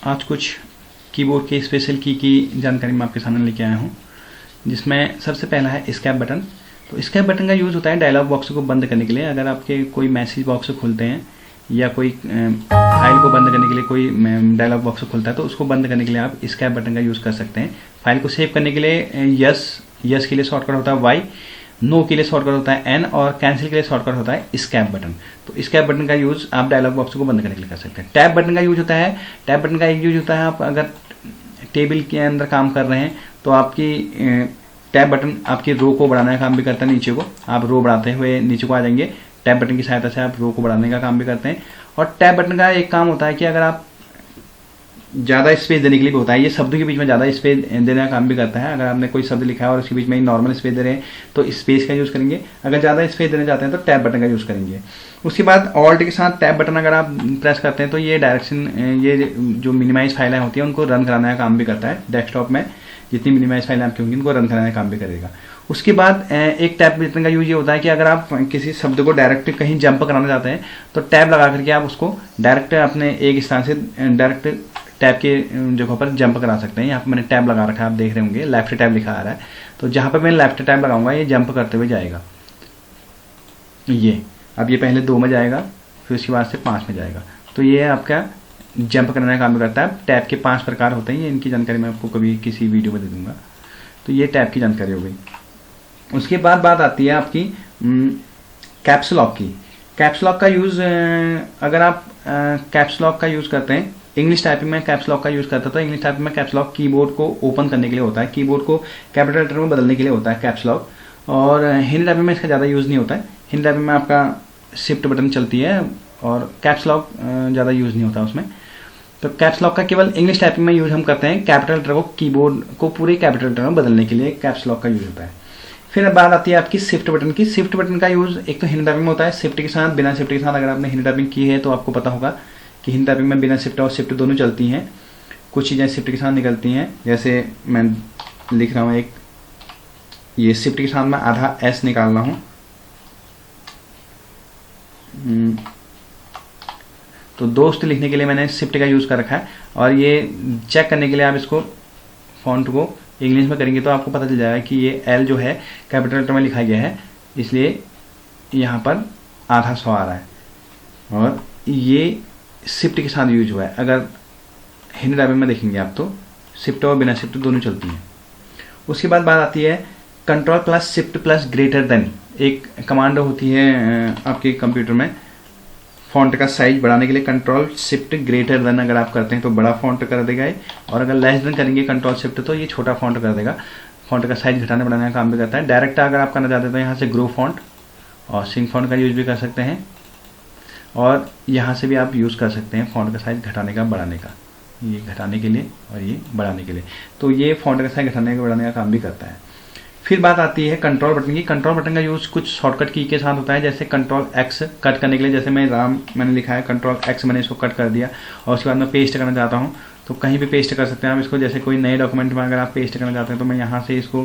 आज कुछ कीबोर्ड के स्पेशल की जानकारी मैं आपके सामने लेके आया हूँ, जिसमें सबसे पहला है एस्केप बटन। तो एस्केप बटन का यूज़ होता है डायलॉग बॉक्स को बंद करने के लिए। अगर आपके कोई मैसेज बॉक्स खुलते हैं या कोई फाइल को बंद करने के लिए कोई डायलॉग बॉक्स खुलता है तो उसको बंद करने के लिए आप एस्केप बटन का यूज़ कर सकते हैं। फाइल को सेव करने के लिए यस के लिए शॉर्टकट होता है वाई, नो के लिए शॉर्टकट होता है एन और कैंसिल के लिए शॉर्टकट होता है एस्केप बटन। तो एस्केप बटन का यूज़ आप डायलॉग बॉक्स को बंद करने के लिए कर सकते हैं। टैब बटन का यूज होता है, टैब बटन का एक यूज होता है आप अगर टेबल के अंदर काम कर रहे हैं तो आपकी टैब बटन आपकी रो को बढ़ाने का काम भी करता है। नीचे को आप रो बढ़ाते हुए नीचे को आ जाएंगे, टैब बटन की सहायता से आप रो को बढ़ाने का काम भी करते हैं। और टैब बटन का एक काम होता है कि अगर आप ज़्यादा स्पेस देने के लिए भी होता है, ये शब्दों के बीच में ज़्यादा स्पेस देने का काम भी करता है। अगर आपने कोई शब्द लिखा है और उसके बीच में नॉर्मल स्पेस दे रहे हैं तो स्पेस का यूज़ करेंगे, अगर ज़्यादा स्पेस देना चाहते हैं तो टैब बटन का यूज़ करेंगे। उसके बाद ऑल्ट के साथ टैब बटन अगर आप प्रेस करते हैं तो ये डायरेक्शन, ये जो मिनिमाइज फाइलें होती हैं उनको रन कराने का काम भी करता है। डेस्कटॉप में जितनी मिनिमाइज फाइलें आपकी होंगी उनको रन कराने का काम भी करेगा। उसके बाद एक टैब बटन का यूज ये होता है कि अगर आप किसी शब्द को डायरेक्ट कहीं जंप कराना चाहते हैं तो टैब लगा करके आप उसको डायरेक्ट अपने एक स्थान से डायरेक्ट टैब के जगह पर जंप करा सकते हैं। यहाँ पर मैंने टैब लगा रखा है, आप देख रहे होंगे लेफ्ट टैब लिखा आ रहा है। तो जहाँ पर मैं लेफ्ट टैब लगाऊंगा ये जंप करते हुए जाएगा। ये अब ये पहले 2 में जाएगा, फिर उसके बाद से 5 में जाएगा। तो ये आपका जंप करने का काम करता है। टैब के 5 प्रकार होते हैं, ये इनकी जानकारी मैं आपको कभी किसी वीडियो में दे दूंगा। तो ये टैब की जानकारी हो गई। उसके बाद बात आती है आपकी कैप्स लॉक की। कैप्स लॉक का यूज़ अगर आप कैप्स लॉक का यूज़ करते हैं, इंग्लिश टाइपिंग में कैप्स लॉक का यूज़ करता था। इंग्लिश टाइपिंग में कैप्स लॉक कीबोर्ड को ओपन करने के लिए होता है, कीबोर्ड को कैपिटल लेटर में बदलने के लिए होता है कैप्स लॉक। और हिंदी टाइपिंग में इसका ज़्यादा यूज़ नहीं होता है। हिंदी टाइपिंग में आपका शिफ्ट बटन चलती है और कैप्स लॉक ज़्यादा यूज़ नहीं होता उसमें। तो कैप्स लॉक का केवल इंग्लिश टाइपिंग में यूज़ हम करते हैं, कैपिटल लेटर को कीबोर्ड को पूरे कैपिटल लेटर में बदलने के लिए कैप्स लॉक का यूज़ होता है। फिर बात आती है आपकी शिफ्ट बटन की। शिफ्ट बटन का यूज़ एक तो हिंदी टाइपिंग में होता है शिफ्ट के साथ, बिना शिफ्ट के साथ। अगर आपने हिंदी टाइपिंग की है तो आपको पता होगा कि हिंदी टाइपिंग में बिना शिफ्ट और शिफ्ट दोनों चलती हैं। कुछ चीज़ें शिफ्ट के साथ निकलती हैं, जैसे मैं लिख रहा हूँ एक, ये शिफ्ट के साथ मैं आधा एस निकाल रहा हूँ। तो दोस्त लिखने के लिए मैंने शिफ्ट का यूज़ कर रखा है। और ये चेक करने के लिए आप इसको फॉन्ट को इंग्लिश में करेंगे तो आपको पता चल जाएगा कि ये एल जो है कैपिटल लेटर में लिखा गया है, इसलिए यहाँ पर आधा 100 आ रहा है। और ये शिफ्ट के साथ यूज हुआ है। अगर हिंदी टाइपिंग में देखेंगे आप तो शिफ्ट और बिना शिफ्ट दोनों चलती हैं। उसके बाद बात आती है control plus shift plus greater than. एक कमांड होती है आपके कंप्यूटर में फॉन्ट का साइज बढ़ाने के लिए, कंट्रोल शिफ्ट ग्रेटर देन अगर आप करते हैं तो बड़ा फॉन्ट कर देगा ये, और अगर लेस देन करेंगे कंट्रोल शिफ्ट तो ये छोटा फॉन्ट कर देगा। फॉन्ट का साइज घटाने बढ़ाने का काम भी करता है। डायरेक्ट अगर आप करना चाहते हैं तो यहाँ से ग्रो फॉन्ट और सिंक फॉन्ट का यूज भी कर सकते हैं, और यहाँ से भी आप यूज़ कर सकते हैं फॉन्ट का साइज घटाने का बढ़ाने का, ये घटाने के लिए और ये बढ़ाने के लिए। तो ये फॉन्ट का साइज घटाने का बढ़ाने का काम भी करता है। फिर बात आती है कंट्रोल बटन की। कंट्रोल बटन का यूज़ कुछ शॉर्टकट की के साथ होता है, जैसे कंट्रोल एक्स कट करने के लिए। जैसे मैं राम मैंने लिखा है, कंट्रोल एक्स मैंने इसको कट कर दिया और उसके बाद मैं पेस्ट करना चाहता हूँ तो कहीं भी पेस्ट कर सकते हैं आप इसको। जैसे कोई नए डॉक्यूमेंट में अगर आप पेस्ट करना चाहते हैं तो मैं यहाँ से इसको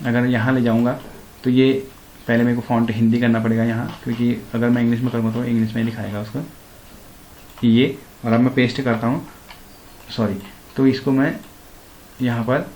अगर यहाँ ले जाऊँगा तो ये पहले मेरे को फॉन्ट हिंदी करना पड़ेगा यहाँ, क्योंकि अगर मैं इंग्लिश में करूँगा तो इंग्लिश में लिखाएगा उसको ये। और अब मैं पेस्ट करता हूँ, सॉरी, तो इसको मैं यहाँ पर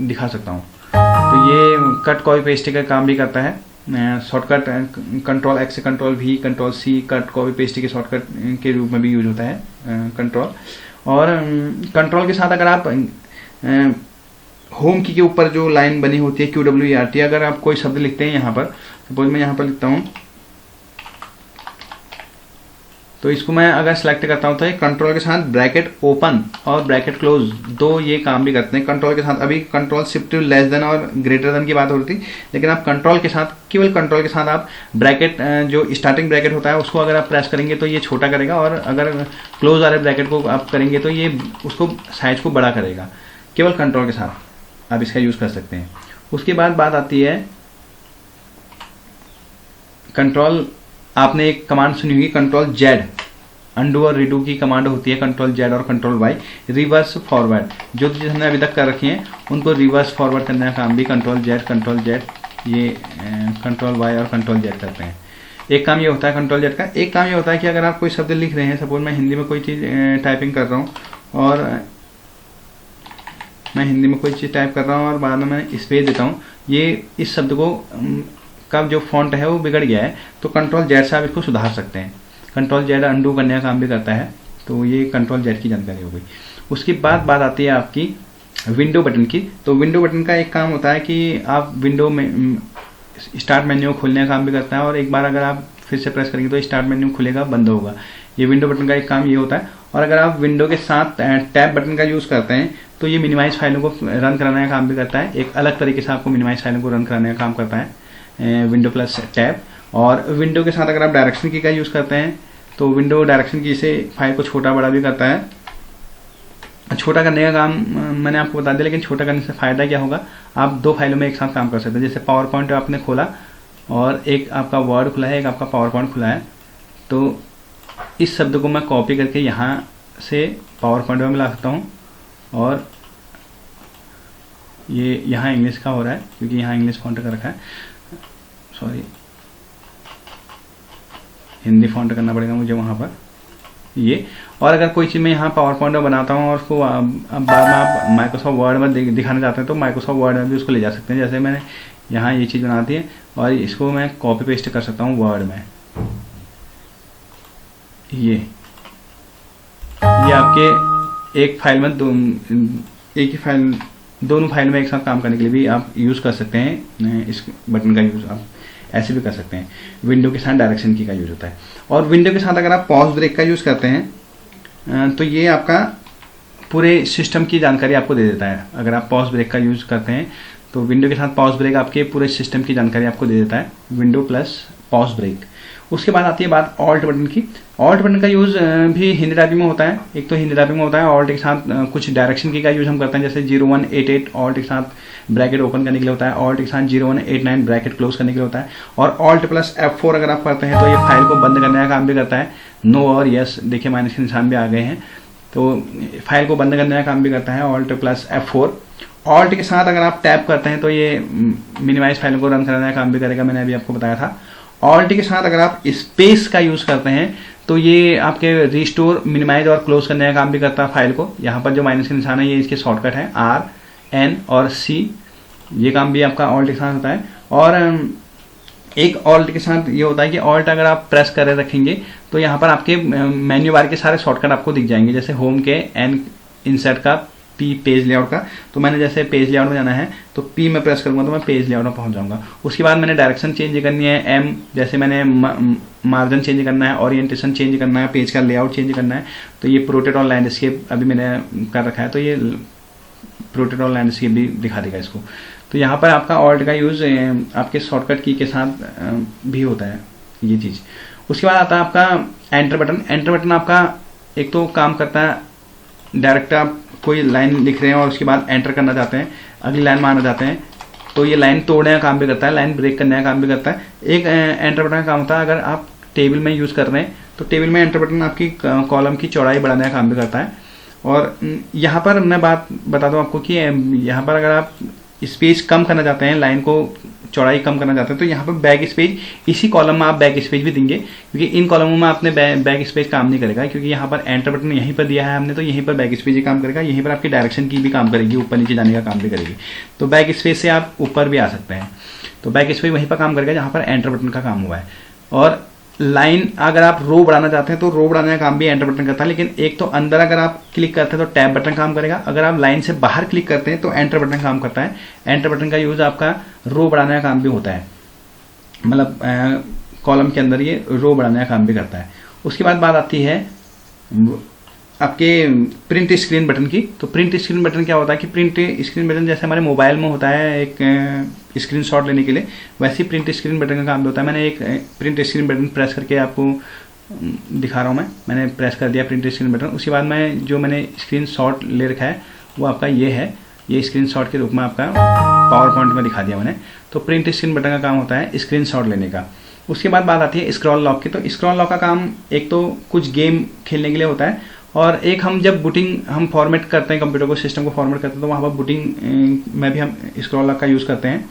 दिखा सकता हूँ। तो ये कट कॉपी पेस्ट का काम भी करता है। शॉर्टकट कंट्रोल एक्स से control V control C cut copy paste के शॉर्टकट के रूप में भी यूज होता है कंट्रोल। और कंट्रोल के साथ अगर आप होम की के ऊपर जो लाइन बनी होती है QWERT, अगर आप कोई शब्द लिखते हैं यहाँ पर, सपोज मैं यहाँ पर लिखता हूँ तो इसको मैं अगर सेलेक्ट करता हूँ तो ये कंट्रोल के साथ ब्रैकेट ओपन और ब्रैकेट क्लोज दो ये काम भी करते हैं कंट्रोल के साथ। अभी कंट्रोल शिफ्ट लेस देन और ग्रेटर देन की बात हो रही थी, लेकिन आप कंट्रोल के साथ, केवल कंट्रोल के साथ आप ब्रैकेट जो स्टार्टिंग ब्रैकेट होता है उसको अगर आप प्रेस करेंगे तो ये छोटा करेगा, और अगर क्लोज वाले ब्रैकेट को आप करेंगे तो ये उसको साइज को बड़ा करेगा। केवल कंट्रोल के साथ आप इसका यूज़ कर सकते हैं। उसके बाद बात आती है कंट्रोल, आपने एक कमांड सुनी होगी कंट्रोल जेड, अंडू और रिडू की कमांड होती है कंट्रोल जेड और कंट्रोल वाई, रिवर्स फॉरवर्ड। जो चीज़ हमने अभी तक कर रखी है उनको रिवर्स फॉरवर्ड करने का काम भी कंट्रोल जेड ये कंट्रोल वाई और कंट्रोल जेड करते हैं। एक काम ये होता है कंट्रोल जेड का। एक काम ये होता है कि अगर आप कोई शब्द लिख रहे हैं, सपोज मैं हिंदी में कोई चीज़ टाइपिंग कर रहा हूँ और मैं हिंदी में कोई चीज़ टाइप कर रहा हूँ और बाद में मैं स्पेस देता हूँ, ये इस शब्द को का जो फॉन्ट है वो बिगड़ गया है, तो कंट्रोल जेड से आप इसको सुधार सकते हैं। कंट्रोल जेड अंडू करने का काम भी करता है, तो ये कंट्रोल जेड की जानकारी हो गई। उसके बाद बात आती है आपकी विंडो बटन की। तो विंडो बटन का एक काम होता है कि आप विंडो में स्टार्ट मेन्यू खोलने का काम भी करता है, और एक बार अगर आप फिर से प्रेस करेंगे तो स्टार्ट मेन्यू खुलेगा, बंद होगा। ये विंडो बटन का एक काम ये होता है। और अगर आप विंडो के साथ टैब बटन का यूज़ करते हैं तो ये मिनिमाइज फाइलों को रन कराने का काम भी करता है। एक अलग तरीके से आपको मिनिमाइज फाइलों को रन कराने का काम करता है विंडो प्लस टैब। और विंडो के साथ अगर आप डायरेक्शन की का यूज़ करते हैं तो विंडो डायरेक्शन की से फाइल को छोटा बड़ा भी करता है। छोटा करने का काम मैंने आपको बता दिया, लेकिन छोटा करने से फ़ायदा क्या होगा, आप दो फाइलों में एक साथ काम कर सकते हैं। जैसे पावर पॉइंट आपने खोला और एक आपका वर्ड खुला है, एक आपका पावर पॉइंट खुला है, तो इस शब्द को मैं कॉपी करके यहाँ से पावर पॉइंट में मिला सकता हूँ। और ये यहाँ इंग्लिश का हो रहा है क्योंकि यहाँ इंग्लिश फॉन्ट कर रखा है, सॉरी हिंदी फॉन्ट करना पड़ेगा मुझे वहाँ पर ये। और अगर कोई चीज़ मैं यहाँ पावर पॉइंट में बनाता हूँ और उसको बाद में आप माइक्रोसॉफ्ट वर्ड में दिखाना चाहते हैं तो माइक्रोसॉफ्ट वर्ड में भी उसको ले जा सकते हैं। जैसे मैंने यहाँ ये चीज़ बनाती है और इसको मैं कॉपी पेस्ट कर सकता हूँ वर्ड में। ये आपके एक फाइल में एक ही फाइल दोनों फाइल में एक साथ काम करने के लिए भी आप यूज़ कर सकते हैं। इस बटन का यूज़ आप ऐसे भी कर सकते हैं। विंडो के साथ डायरेक्शन की का यूज़ होता है। और विंडो के साथ अगर आप पॉज ब्रेक का यूज़ करते हैं तो ये आपका पूरे सिस्टम की जानकारी आपको दे देता है। अगर आप पॉज ब्रेक का यूज़ करते हैं तो विंडो के साथ पॉज ब्रेक आपके पूरे सिस्टम की जानकारी आपको दे देता है, विंडो प्लस पॉज ब्रेक। उसके बाद आती है बात ऑल्ट बटन की। ऑल्ट बटन का यूज़ भी हिंदी टाइपिंग में होता है। एक तो हिंदी टाइपिंग में होता है, ऑल्ट के साथ कुछ डायरेक्शन की का यूज़ हम करते हैं। जैसे 0188 ऑल्ट के साथ ब्रैकेट ओपन करने के लिए होता है, ऑल्ट के साथ 0189 ब्रैकेट क्लोज करने के लिए होता है। और ऑल्ट प्लस F4 अगर आप करते हैं तो ये फाइल को बंद करने का काम भी करता है। नो और यस, देखिए माइनस के निशान भी आ गए हैं, तो फाइल को बंद करने का काम भी करता है ऑल्ट प्लस F4। ऑल्ट के साथ अगर आप टैप करते हैं तो ये मिनिमाइज फाइलों को रन कराने का काम भी करेगा, मैंने अभी आपको बताया था। ऑल्ट के साथ अगर आप स्पेस का यूज़ करते हैं तो ये आपके रिस्टोर, मिनिमाइज और क्लोज करने का काम भी करता है फाइल को। यहाँ पर जो माइनस के निशान है ये इसके शॉर्टकट है R, N और C, ये काम भी आपका ऑल्ट के साथ होता है। और एक ऑल्ट के साथ ये होता है कि ऑल्ट अगर आप प्रेस कर रखेंगे तो यहाँ पर आपके मेन्यू बार के सारे शॉर्टकट आपको दिख जाएंगे। जैसे होम के, N इंसर्ट का, P पेज लेआउट का। तो मैंने जैसे पेज लेआउट में जाना है तो P में प्रेस करूँगा तो मैं पेज लेआउट में पहुँच जाऊँगा। उसके बाद मैंने डायरेक्शन चेंज करनी है, M जैसे मैंने मार्जिन चेंज करना है, ओरिएंटेशन चेंज करना है, पेज का लेआउट चेंज करना है, तो ये प्रोटेक्ट और लैंडस्केप अभी मैंने कर रखा है, तो ये प्रोटेक्ट और लैंडस्केप भी दिखा देगा इसको। तो यहाँ पर आपका ऑल्ट का यूज़ आपके शॉर्टकट की के साथ भी होता है ये चीज़। उसके बाद आता है आपका एंटर बटन। एंटर बटन आपका एक तो काम करता है डायरेक्ट आप कोई लाइन लिख रहे हैं और उसके बाद एंटर करना चाहते हैं, अगली लाइन में आना चाहते हैं, तो ये लाइन तोड़ने का काम भी करता है, लाइन ब्रेक करने का काम भी करता है। एक एंटर बटन का काम होता है अगर आप टेबल में यूज़ कर रहे हैं तो टेबल में एंटर बटन आपकी कॉलम की चौड़ाई बढ़ाने का काम भी करता है। और यहाँ पर मैं बात बता दूँ आपको कि यहाँ पर अगर आप स्पेस कम करना चाहते हैं, लाइन को चौड़ाई कम करना चाहते हैं, तो यहाँ पर बैक स्पेस, इसी कॉलम में आप बैक स्पेस भी देंगे, क्योंकि इन कॉलमों में आपने बैक स्पेस काम नहीं करेगा, क्योंकि यहाँ पर एंटर बटन यहीं पर दिया है हमने, तो यहीं पर बैक स्पेस ही काम करेगा। यहीं पर आपकी डायरेक्शन की भी काम करेगी, ऊपर नीचे जाने का काम भी करेगी। तो बैक स्पेस से आप ऊपर भी आ सकते हैं, तो बैक स्पेस वहीं पर काम करेगा जहाँ पर एंटर बटन का काम हुआ है। और लाइन अगर आप रो बढ़ाना चाहते हैं तो रो बढ़ाने का काम भी एंटर बटन करता है, लेकिन एक तो अंदर अगर आप क्लिक करते हैं तो टैब बटन काम करेगा, अगर आप लाइन से बाहर क्लिक करते हैं तो एंटर बटन काम करता है। एंटर बटन का यूज़ आपका रो बढ़ाने का काम भी होता है, मतलब कॉलम के अंदर ये रो बढ़ाने का काम भी करता है। उसके बाद बात आती है आपके प्रिंट स्क्रीन बटन की। तो प्रिंट स्क्रीन बटन क्या होता है कि प्रिंट स्क्रीन बटन जैसे हमारे मोबाइल में होता है एक स्क्रीनशॉट लेने के लिए, वैसे ही प्रिंट स्क्रीन बटन का काम होता है। मैंने एक प्रिंट स्क्रीन बटन प्रेस करके आपको दिखा रहा हूँ, मैंने प्रेस कर दिया प्रिंट स्क्रीन बटन। उसके बाद मैं जो मैंने स्क्रीनशॉट ले रखा है वो आपका ये है, ये स्क्रीनशॉट के रूप में आपका पावर पॉइंट में दिखा दिया मैंने। तो प्रिंट स्क्रीन बटन का काम होता है स्क्रीनशॉट लेने का। उसके बाद बात आती है स्क्रॉल लॉक की। तो स्क्रॉल लॉक का काम एक तो कुछ गेम खेलने के लिए होता है, और एक हम जब बूटिंग हम फॉर्मेट करते हैं कंप्यूटर को, सिस्टम को फॉर्मेट करते हैं, तो वहाँ पर बूटिंग में भी हम स्क्रॉल लॉक का यूज़ करते हैं।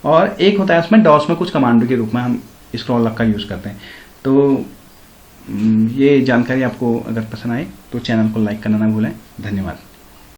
और एक होता है उसमें डॉस में कुछ कमांडो के रूप में हम स्क्रॉल लॉक का यूज़ करते हैं। तो ये जानकारी आपको अगर पसंद आए तो चैनल को लाइक करना ना भूलें। धन्यवाद।